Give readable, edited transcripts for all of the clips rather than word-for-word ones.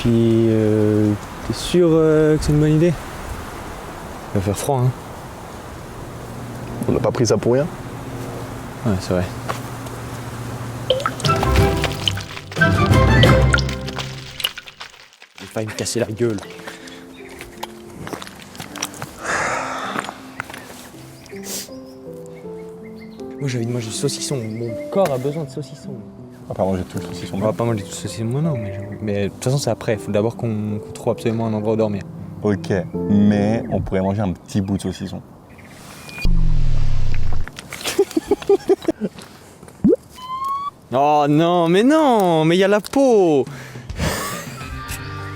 puis t'es sûr que c'est une bonne idée? Il va faire froid, hein? On n'a pas pris ça pour rien. Ouais, c'est vrai. J'ai failli me casser la gueule. Moi j'avais dit moi j'ai saucisson, mon corps a besoin de saucisson. On va pas manger tout le saucisson. On va pas manger tout le saucisson, moi non, mais de toute façon c'est après, il faut d'abord qu'on trouve absolument un endroit où dormir. Ok, mais on pourrait manger un petit bout de saucisson. Oh non, mais il y a la peau.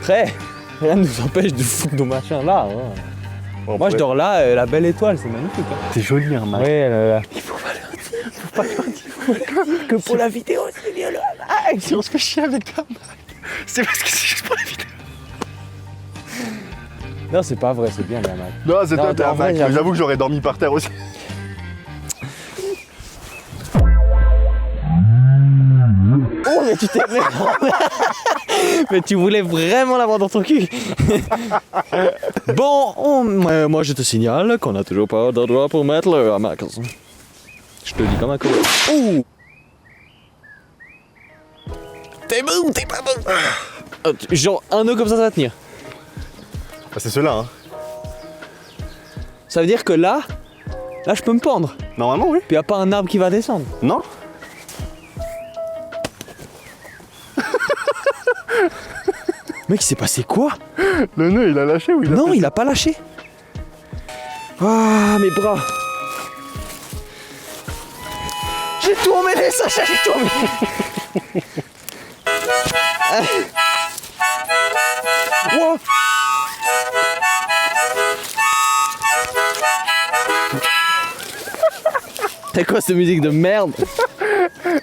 Après, rien ne nous empêche de foutre nos machins là. Hein. Bon, Moi je dors là, la belle étoile, c'est magnifique. Hein. C'est joli hein, Max. Ouais, il faut pas leur dire, faut pas leur dire que pour la vidéo c'est bien le Max. Si on se fait chier avec toi, Max, c'est parce que c'est juste pour la vidéo. Non, c'est pas vrai, c'est bien le Max. Non, c'est Non, toi, en vrai, Max. J'avoue que j'aurais dormi par terre aussi. Oh, mais tu t'es mais tu voulais vraiment l'avoir dans ton cul. Bon, moi je te signale qu'on a toujours pas d'endroit pour mettre le hamac. Je te dis comme un con. Ouh! T'es bon, t'es pas bon. Genre un nœud comme ça va tenir. Ah, c'est ceux-là, hein. Ça veut dire que là je peux me pendre. Normalement, oui. Puis y a pas un arbre qui va descendre. Non? Mec, il s'est passé quoi? Le nœud, il a lâché ou il a Non, pété? il a pas lâché. Ah, mes bras. J'ai tout emmêlé, Sacha, j'ai tout emmêlé. Wow. C'est quoi cette musique de merde?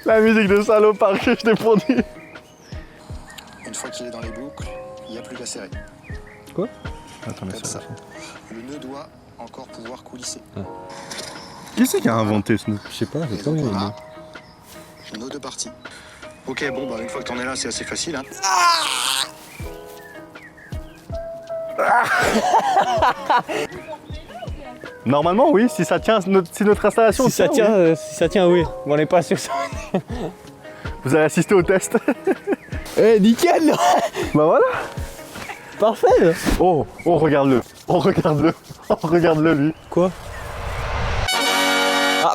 La musique de salopard que je t'ai fournie. Une fois qu'il est dans les boucles, il n'y a plus qu'à serrer. Quoi? Attends, mais Comme ça. Le nœud doit encore pouvoir coulisser. Qui c'est qui a inventé ce nœud? Je sais pas, Et donc on a nos deux parties. Ok, bon, bah une fois que t'en es là, c'est assez facile. Hein. Normalement, oui, si ça tient, si notre installation Si ça tient, oui. tient, si ça tient, oui. Mais on n'est pas sûr. Vous avez assisté au test. Eh, nickel! Bah voilà. Parfait! Là. Oh, regarde-le. Oh, regarde-le. Oh, regarde-le, lui. Quoi? Ah.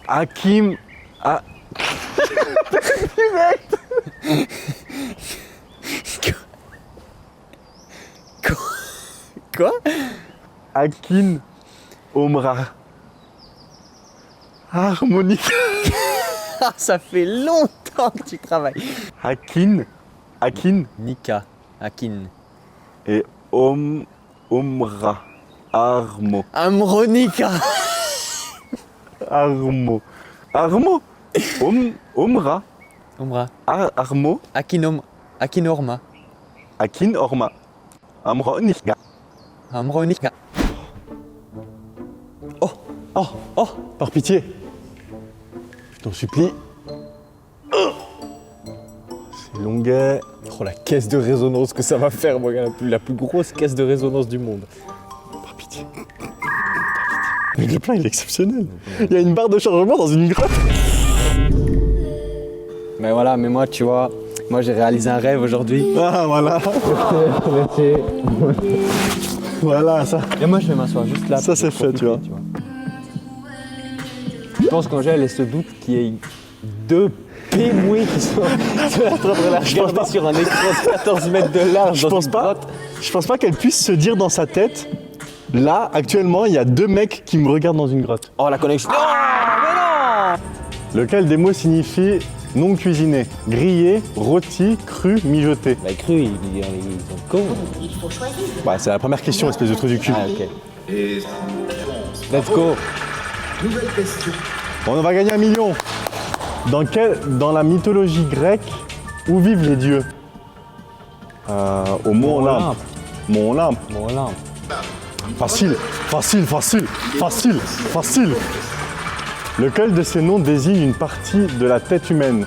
Hakim. Ah. Quoi? Hakim Omra. Harmonique. Ah, ça fait longtemps que tu travailles. Hakim. Nika, Akin. Et Omra. Armo. Amronika. Armo. Omra. Omra. Armo. Akinorma. Akin Orma. Amronika. Amronika. Oh, par pitié. Je t'en supplie. C'est longuet. Oh, la caisse de résonance que ça va faire, moi, la plus grosse caisse de résonance du monde. Par pitié. Mais le plan, il est exceptionnel. Il y a une barre de chargement dans une grotte. Mais voilà, mais moi, tu vois, moi j'ai réalisé un rêve aujourd'hui. Ah, voilà. Voilà, ça. Et moi, je vais m'asseoir juste là. Ça, c'est fait, tu vois. Je pense qu'Angèle, elle se doute qu'il y ait deux pémoués qui sont en train de la regarder sur un écran de 14 mètres de large. Je pense pas qu'elle puisse se dire dans sa tête, là, actuellement, il y a deux mecs qui me regardent dans une grotte. Oh, la connexion. Non, mais non. Lequel des mots signifie non cuisiné? Grillé, rôti, cru, mijoté. Bah, cru, ils sont cons. Bah, c'est la première question, espèce de trou du cul. Ah, ok. Let's go. Bon, on va gagner 1 million. Dans la mythologie grecque, où vivent les dieux? Au Mont Olympe. Mont Olympe. Bon, là. Facile. Lequel de ces noms désigne une partie de la tête humaine?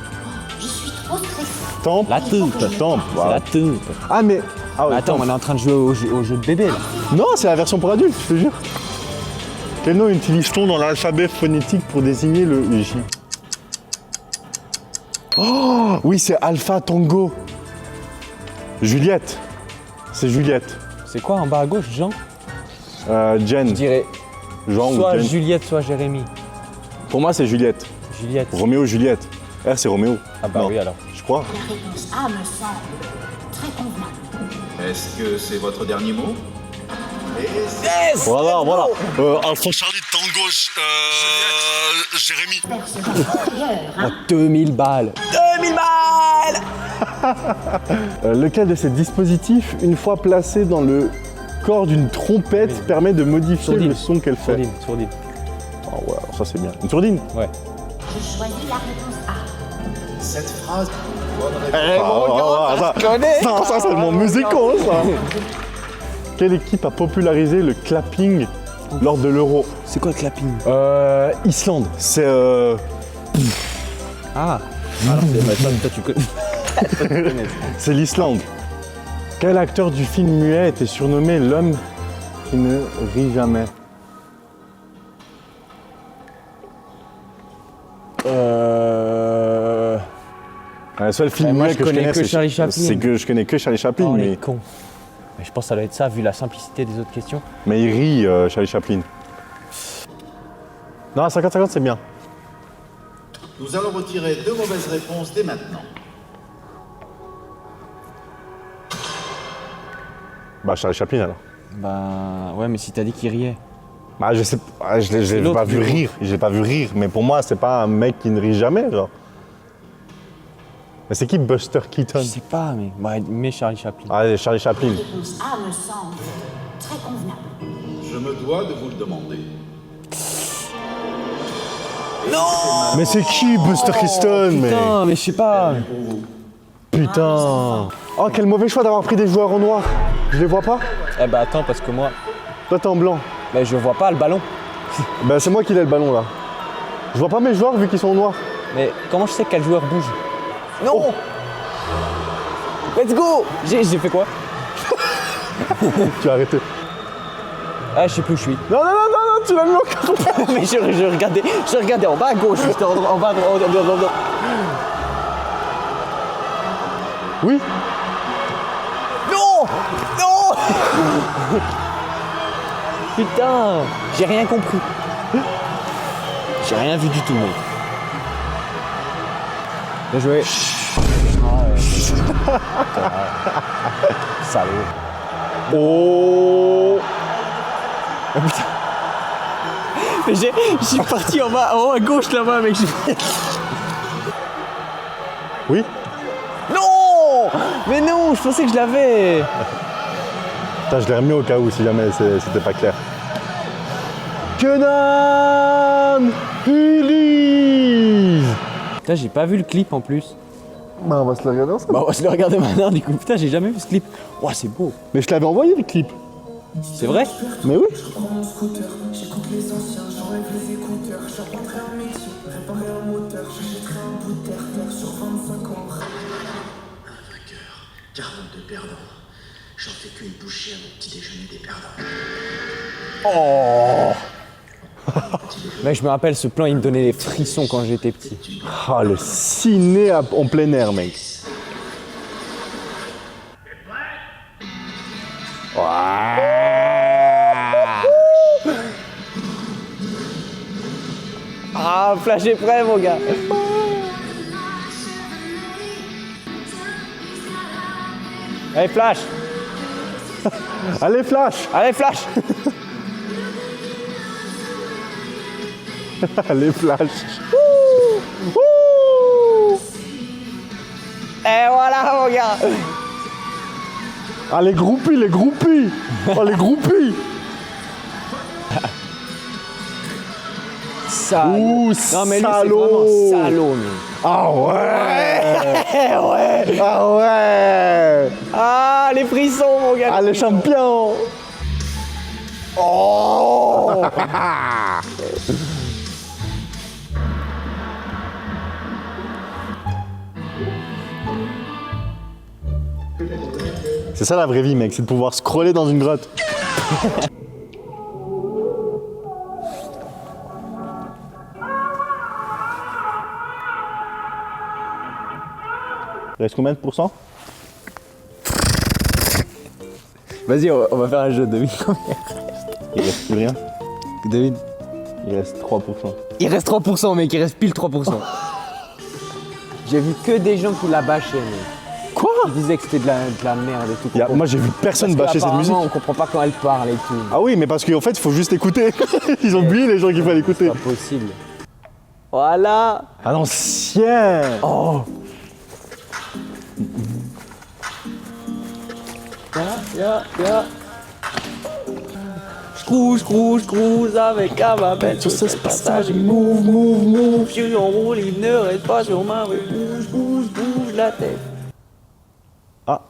Je suis trop stressée. Temple. La tempe. Temple. C'est Voilà. la tempe. Ah mais... Ah ouais, Attends, temple. on est en train de jouer au jeu de bébé là. Non, c'est la version pour adultes, je te jure. Quel nom utilise-t-on dans l'alphabet phonétique pour désigner le J? Oh, oui, c'est Alpha Tango. Juliette. C'est Juliette. C'est quoi en bas à gauche, Jean? Jen. Je dirais Jean ou soit Jen. Juliette, soit Jérémy. Pour moi, c'est Juliette. Juliette. Roméo, Juliette. R, c'est Roméo. Ah bah Non, oui alors. Je crois. La réponse A me semble très convenable. Est-ce que c'est votre dernier mot? Voilà, voilà. Alpha Charlie Tango, Jérémy. Faire ce genre ailleurs, hein. 2000 balles. 2000 balles. Lequel de ces dispositifs, une fois placé dans le corps d'une trompette, permet de modifier Sourdine. le son qu'elle fait? Sourdine. Ah ouais, alors ça c'est bien. Une sourdine? Ouais. Je choisis la réponse A. Cette phrase. Ça c'est mon musical, ça. Quelle équipe a popularisé le clapping lors de l'Euro? C'est quoi le clapping? Islande. C'est Ah. Alors toi tu connais. c'est l'Islande. Quel acteur du film muet était surnommé l'homme qui ne rit jamais? Le seul film moi, muet je que je connais connais, que Charlie Chaplin. c'est que je connais que Charlie Chaplin, Oh les mais, cons. Mais je pense que ça doit être ça vu la simplicité des autres questions. mais il rit, Charlie Chaplin. Non, 50-50, c'est bien. Nous allons retirer 2 mauvaises réponses dès maintenant. Bah, Charlie Chaplin alors. Bah ouais mais si t'as dit qu'il riait. Bah, je sais pas, je l'ai l'autre pas vu du rire. J'ai pas vu rire, mais pour moi, c'est pas un mec qui ne rit jamais, genre. Mais c'est qui Buster Keaton? Je sais pas mais Charlie Chaplin. Ah, Charlie Chaplin. La réponse A me semble très convenable. Je me dois de vous le demander. Mais c'est qui Buster Keaton? Mais Putain mais je sais pas. putain. Oh, quel mauvais choix d'avoir pris des joueurs en noir. Je les vois pas? Eh bah attends parce que moi, Toi, t'es en blanc. bah, je vois pas le ballon. Bah, c'est moi qui ai le ballon là. Je vois pas mes joueurs vu qu'ils sont noirs. Mais comment je sais quel joueur bouge? Non. Let's go. J'ai fait quoi? Tu as arrêté. Ah je sais plus où je suis. Non, non, non, non, non, tu l'as mis encore. Mais je regardais en bas à gauche, j'étais en bas à droite. Oui. Non. Non. Putain, j'ai rien compris. J'ai rien vu du tout mec. Bien joué. Salaud. Oh. Mais je suis parti en bas, en haut à gauche là-bas, mec. Oui. Non. Mais non, je pensais que je l'avais. Putain, je l'ai remis au cas où si jamais c'était pas clair. Kenan Ulysse. Putain, j'ai pas vu le clip en plus. Bah, on va se le regarder ensemble. Bah, on va se le regarder maintenant, du coup. Putain, j'ai jamais vu ce clip. Ouah, c'est beau. Mais je te l'avais envoyé le clip. C'est vrai? Mais oui. Prends mon scooter, j'écoute les anciens, j'enlève les écouteurs, j'apprendrai un métier, réparer un moteur, j'achèterai un bout de terre sur 25 ans. Un vainqueur, 42 perdants. J'en fais qu'une bouchée à mon petit déjeuner des perdants. Mec, je me rappelle, ce plan, il me donnait des frissons quand j'étais petit. Ah, le ciné en plein air, mec. Ah, Flash est prêt, mon gars. Allez, Flash. Allez, Flash. Allez, Flash. Allez, Flash. Et voilà, mon gars. Ah, les groupies, les groupies. Oh, les groupies. Salaud. Ouh, Non, mais lui, c'est salaud. vraiment salaud, mais. Ah ouais. Ouais. Ah ouais. Ah, les frissons, mon gars. Ah, les champions. Oh. C'est ça la vraie vie, mec, c'est de pouvoir scroller dans une grotte. Il reste combien de pourcents? Vas-y, on va faire un jeu, devine. Il reste plus rien. Devine. Il reste 3%. Il reste 3%, mec, il reste pile 3%. J'ai vu que des gens qui la bâchaient, mec. Quoi? Ils disaient que c'était de la merde et tout. Moi j'ai vu personne bâcher cette musique. On comprend pas quand elle parle et tout. Ah oui, mais parce qu'en fait, il faut juste écouter. Ils ont oublié les gens qu'il fallait écouter. C'est pas possible. Voilà. À l'ancien. Oh. Ya. Scrooge avec Camembert sur ce passage. Move. Vieux en roule, il ne reste pas sur ma rue. Bouge la tête. Ah,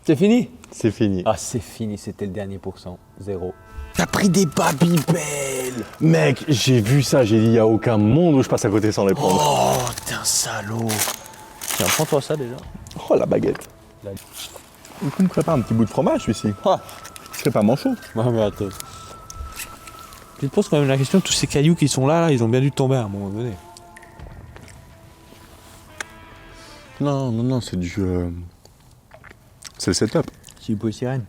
C'est fini? c'est fini. Ah, c'est fini, c'était le dernier pourcent. 0. T'as pris des Babybel. Mec, j'ai vu ça, j'ai dit, il n'y a aucun monde où je passe à côté sans les prendre. Oh, t'es un salaud. Tiens, prends-toi ça déjà. Oh, la baguette. La- Tu me prépares un petit bout de fromage, celui-ci. Ah. Je fais pas manchot. Ouais, mais attends. Je te pose quand même la question, tous ces cailloux qui sont là, ils ont bien dû tomber à un moment donné. Non, c'est du... C'est le setup. C'est du sirène.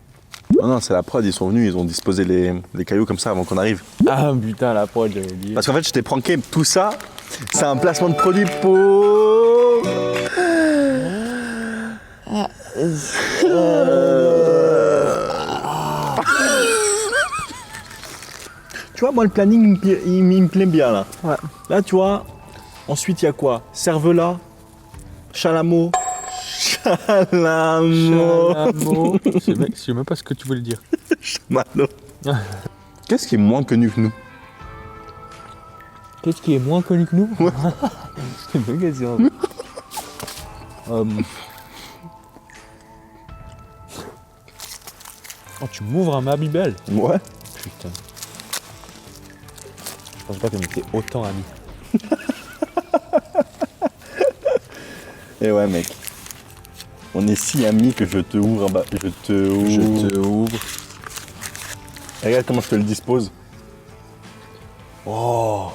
Non, c'est la prod, ils sont venus, ils ont disposé les cailloux comme ça avant qu'on arrive. Ah putain, la prod, j'avais oublié. Parce qu'en fait, je t'ai pranké, tout ça, c'est un placement de produit pour... Tu vois, moi, le planning, il me plaît bien, là. Ouais. Là, tu vois, ensuite, il y a quoi? Cervelas, Chalamot. Chalamot. Je sais même pas ce que tu voulais dire. Malo. Qu'est-ce qui est moins connu que nous? Qu'est-ce qui est moins connu que nous? C'est une bonne question. Oh, tu m'ouvres un Babybel. Ouais. Putain. Je pense pas qu'on était autant amis. Et ouais, mec. On est si amis que je te ouvre un Je te ouvre. Et regarde comment je te le dispose. Oh,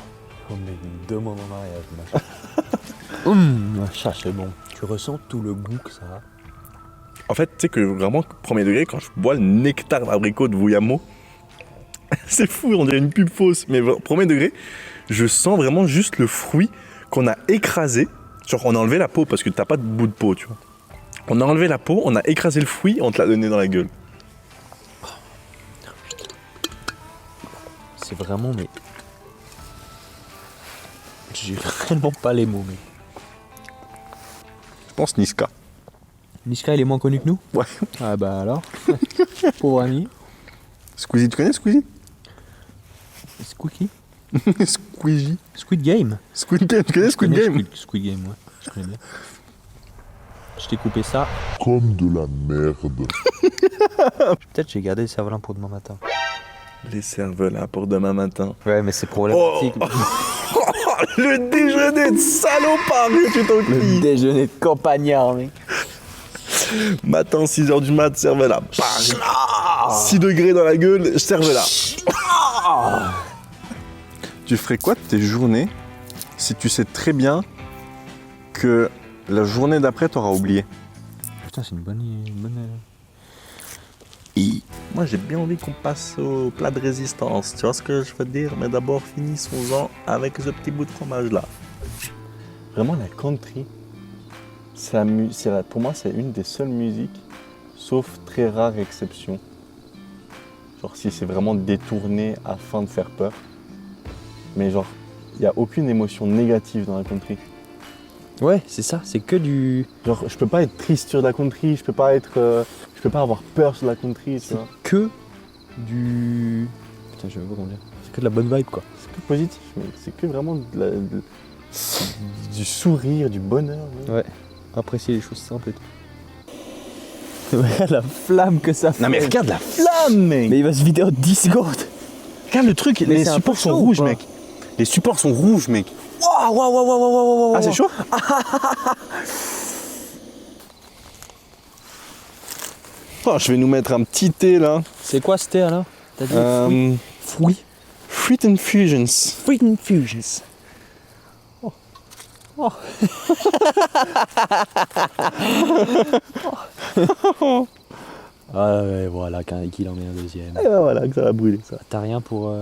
comme une demande en mariage, ça c'est bon. Tu ressens tout le goût que ça a. En fait, tu sais que vraiment, premier degré, quand je bois le nectar d'abricot de Vuyamo, c'est fou, on dirait une pub fausse, mais premier degré, je sens vraiment juste le fruit qu'on a écrasé. Genre, on a enlevé la peau parce que t'as pas de bout de peau, tu vois. On a enlevé la peau, on a écrasé le fruit, on te l'a donné dans la gueule. C'est vraiment, mais. J'ai vraiment pas les mots, mais. Je pense Niska. Niska, il est moins connu que nous? Ouais. Ah bah alors. Pauvre ami. Squeezie, tu connais Squeezie? Squeaky. Squeezie. Squid Game. Squid Game, tu connais Squid Game? Squid Game, ouais. Je connais bien. Je t'ai coupé ça. Comme de la merde. Peut-être j'ai gardé le cerf-volant pour demain matin. Les cervelas pour demain matin. Ouais, mais c'est problématique. Le déjeuner de salopard que tu Le t'encuilles. déjeuner de campagnard, mec. Matin, 6h du mat, cervelas. 6 degrés dans la gueule, cervelas. Tu ferais quoi de tes journées si tu sais très bien que la journée d'après t'auras oublié? Putain, c'est une bonne. Moi j'ai bien envie qu'on passe au plat de résistance, tu vois ce que je veux dire? Mais d'abord finissons-en avec ce petit bout de fromage là. Vraiment la country, pour moi c'est une des seules musiques, sauf très rare exception. Genre si c'est vraiment détourné afin de faire peur. Mais genre, il n'y a aucune émotion négative dans la country. Ouais, c'est ça, c'est que du. Genre, je peux pas être triste sur la country, je peux pas avoir peur sur la country, tu vois. Que du. Putain, je sais pas comment dire. C'est que de la bonne vibe, quoi. C'est que positif, mais c'est que vraiment du sourire, du bonheur. Ouais. Ouais, apprécier les choses simples et tout. Regarde la flamme que ça fait. Non mais regarde la flamme, mec. Mais il va se vider en 10 secondes. Regarde le truc, Mais les c'est un supports peu sont chaud, rouges, quoi. mec. Les supports sont rouges, mec. Waouh. Ah, c'est chaud? Oh, je vais nous mettre un petit thé là. C'est quoi ce thé alors? T'as dit fruits. Fruit Infusions. Fruit Infusions. Oh. Oh. Ah ouais, voilà, qu'il en met un deuxième. Et ben voilà, que ça va brûler ça. T'as rien pour...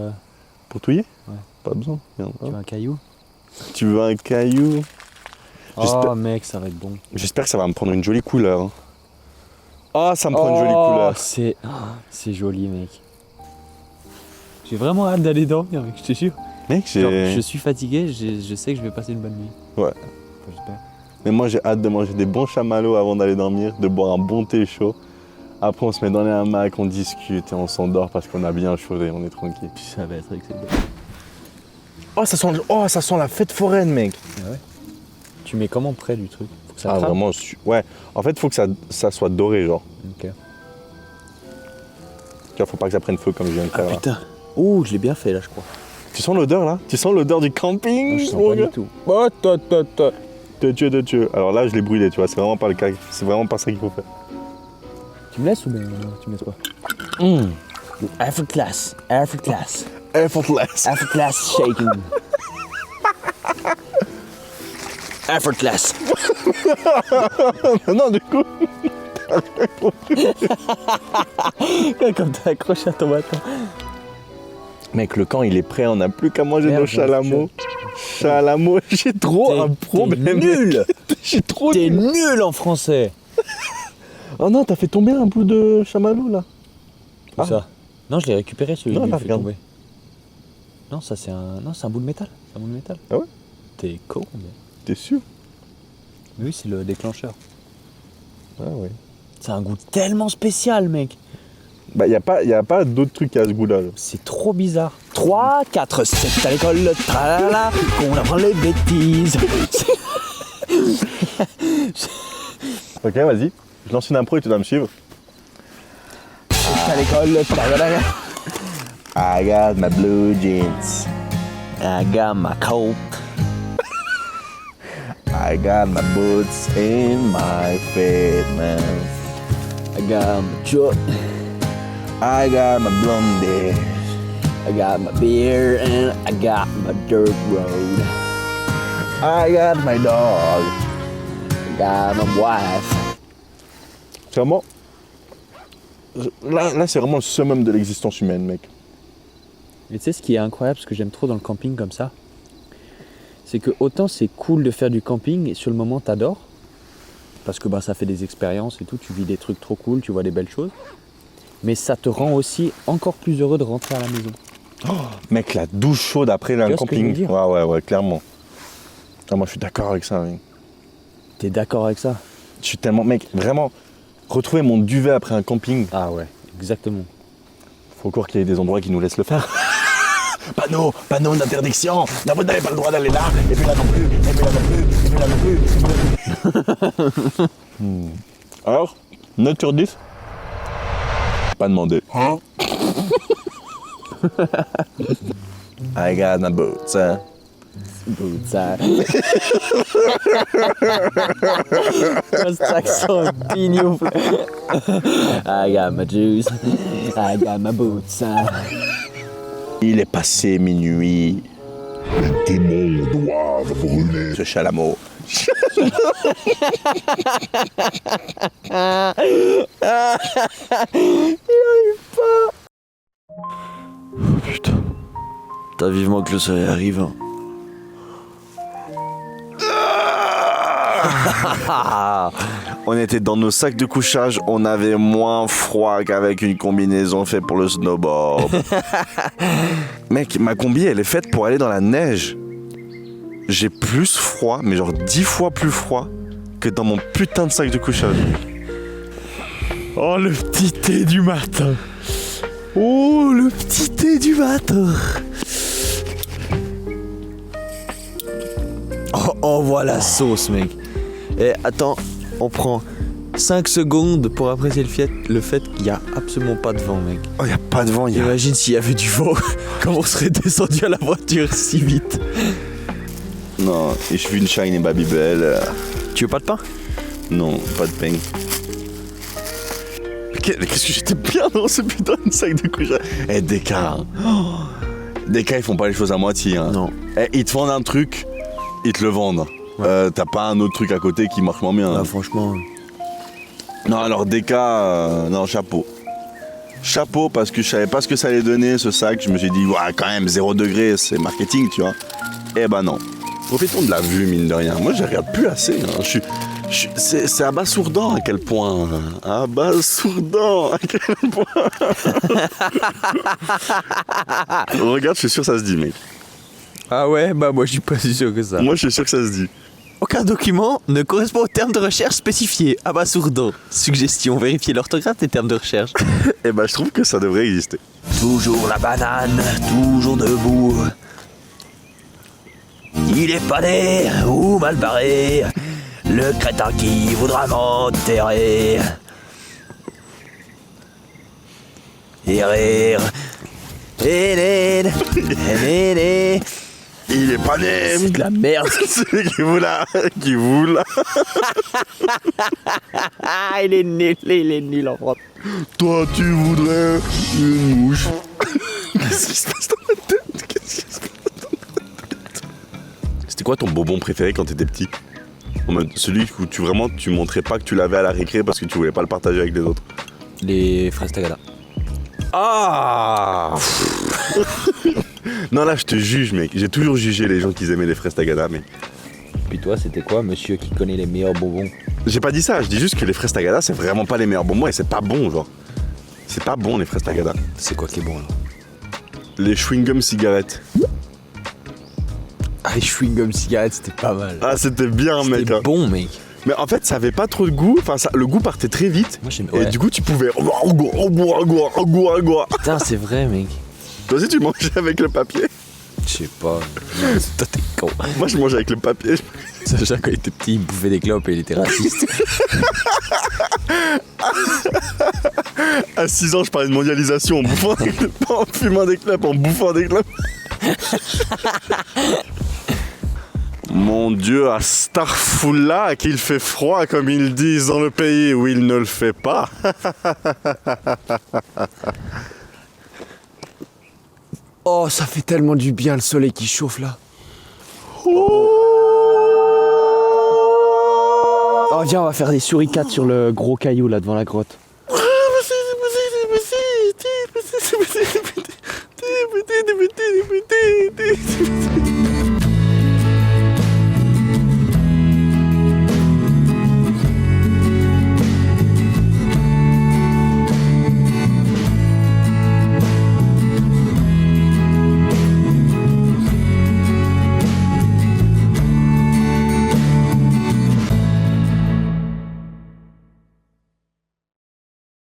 Pour touiller? Ouais. Pas besoin. Regarde. Tu veux un caillou? Tu veux un caillou? Oh mec, ça va être bon. J'espère que ça va me prendre une jolie couleur. Hein. Oh, ça me prend une jolie couleur. C'est joli mec. J'ai vraiment hâte d'aller dormir mec, je te jure. Mec, Genre, je suis fatigué, je sais que je vais passer une bonne nuit. Ouais. Enfin, j'espère. Mais moi, j'ai hâte de manger des bons chamallows avant d'aller dormir, de boire un bon thé chaud. Après, on se met dans les hamacs, on discute et on s'endort parce qu'on a bien chaudé, on est tranquille. Ça va être excellent. Oh, ça sent la fête foraine, mec. Ah ouais. Tu mets comment près du truc? Faut que ça Ah, crame. vraiment, ouais. En fait, faut que ça soit doré, genre. Ok. Tu vois, faut pas que ça prenne feu comme je viens de faire. Ah là. putain. Oh, je l'ai bien fait là, je crois. Tu sens l'odeur là? Tu sens l'odeur du camping? Non, je sens mon pas gars du tout. Oh, de Dieu. Alors là, je l'ai brûlé, tu vois, c'est vraiment pas le cas. C'est vraiment pas ça qu'il faut faire. Tu me laisses ou bien tu me laisses pas? Effort class. Effortless. Effort class shaking. Effortless. Non, du coup. Comme t'as accroché à ton bâton. Mec, le camp il est prêt, on n'a plus qu'à manger Merde, nos chalamaux. Chalamaux, j'ai trop un problème. T'es nul. J'ai trop T'es nul. nul en français. Oh non, t'as fait tomber un bout de chamallow là. Où ça? Non, je l'ai récupéré celui Non, qui là, fait regarde. tomber. Non, ça c'est un. Non, c'est un bout de métal. C'est un bout de métal. Ah ouais? T'es con, mais. T'es sûr? Mais oui, c'est le déclencheur. Ah ouais. C'est un goût tellement spécial, mec. Bah y a pas d'autres trucs à ce goût là. C'est trop bizarre. 3, 4, 7 à l'école, tralala, qu'on apprend les bêtises. Ok, vas-y. Je lance une impro et tu dois me suivre. 7 à l'école, tralala. I got my blue jeans. I got my coat. I got my boots in my feet, man. I got my truck. I got my blondie. I got my beer and I got my dirt road. I got my dog. I got my wife. C'est vraiment... Là c'est vraiment le summum de l'existence humaine, mec. Et tu sais ce qui est incroyable, ce que j'aime trop dans le camping comme ça, c'est que autant c'est cool de faire du camping et sur le moment t'adores, parce que ça fait des expériences et tout, tu vis des trucs trop cool, tu vois des belles choses, mais ça te rend aussi encore plus heureux de rentrer à la maison. Oh, mec, la douche chaude après le Tu vois ce que je veux camping. dire Ouais, clairement. Ah, moi je suis d'accord avec ça, mec. T'es d'accord avec ça? Je suis tellement... Mec, vraiment, retrouver mon duvet après un camping, Ah ouais, exactement. faut encore qu'il y ait des endroits qui nous laissent le faire. Panneau d'interdiction. Non, vous n'avez pas le droit d'aller là, et puis là non plus, et puis là non plus, et puis là non plus. Alors, note sur 10? Pas demandé. Hein? I got my boots, hein. Boots, hein. Cet accent pignoufle. I got my juice. I got my boots, hein. Il est passé minuit. Les démons doivent brûler. Ce chalamau. Putain. T'as vivement que le soleil arrive. Hein. On était dans nos sacs de couchage, on avait moins froid qu'avec une combinaison faite pour le snowboard. Mec, ma combi, elle est faite pour aller dans la neige. J'ai plus froid, mais genre 10 fois plus froid que dans mon putain de sac de couchage. Oh, le petit thé du matin. Oh, le petit thé du matin. Oh, voilà la sauce, mec. Et attends, on prend 5 secondes pour apprécier le fait qu'il n'y a absolument pas de vent, mec. Oh, y a pas de vent, y a... Imagine s'il y avait du vent, comment on serait descendu à la voiture si vite. Non, et je veux une Shine et Babybel. Tu veux pas de pain? Non, pas de pain. qu'est-ce que j'étais bien dans ce putain de sac de couchage. Eh, DK, hein. DK, ils font pas les choses à moitié. Hein. Non. Eh, ils te vendent un truc, ils te le vendent. Ouais. T'as pas un autre truc à côté qui marche moins bien. Ah, Hein. franchement. Non, alors DK, non, chapeau. Chapeau, parce que je savais pas ce que ça allait donner, ce sac. Je me suis dit, ouais, quand même, 0 degré, c'est marketing, tu vois. Eh ben non. Profitons de la vue, mine de rien. Moi, je regarde plus assez. Hein. C'est abasourdant à quel point. Abasourdant à quel point. Regarde, je suis sûr que ça se dit, mec. Ah ouais, bah moi je suis pas si sûr que ça. Moi, je suis sûr que ça se dit. Aucun document ne correspond au terme de recherche spécifié. Abasourdant. Suggestion, vérifier l'orthographe des termes de recherche. Eh ben, je trouve que ça devrait exister. Toujours la banane, toujours debout. Il est pas né ou mal barré, le crétin qui voudra m'enterrer. Et rire. Et né. Il est pas né. C'est de la merde. Celui qui vous l'a. Qui vous l'a. Il est nul en France. Toi, tu voudrais une mouche. Qu'est-ce qui se passe dans ma tête? Qu'est-ce qui se passe dans ma tête? C'était quoi ton bonbon préféré quand t'étais petit? En mode, celui où tu montrais pas que tu l'avais à la récré parce que tu voulais pas le partager avec les autres. Les fraises Tagada. Ah. Non, là, je te juge, mec. J'ai toujours jugé les gens qui aimaient les fraises Tagada, mais... Puis toi, c'était quoi, monsieur qui connaît les meilleurs bonbons? J'ai pas dit ça, je dis juste que les fraises Tagada, c'est vraiment pas les meilleurs bonbons et c'est pas bon, genre. C'est pas bon, les fraises Tagada. C'est quoi qui est bon, alors? Les chewing-gum cigarettes. Ah, les chewing-gum cigarettes, c'était pas mal. Ah, c'était bien, mec. C'était bon, mec. Mais en fait, ça avait pas trop de goût. Enfin, le goût partait très vite. Moi, j'aime. Et Ouais. du coup, tu pouvais. Putain, c'est vrai, mec. Toi aussi, tu mangeais avec le papier. Je sais pas. Toi, t'es con. Moi, je mangeais avec le papier. Sacha, quand il était petit, il bouffait des clopes et il était raciste. À 6 ans, je parlais de mondialisation en bouffant des clopes, en fumant des clopes, en bouffant des clopes. Mon Dieu, à Starfoula, qu'il fait froid comme ils disent dans le pays où il ne le fait pas. Oh, ça fait tellement du bien le soleil qui chauffe là. Oh, viens, on va faire des suricates sur le gros caillou là devant la grotte.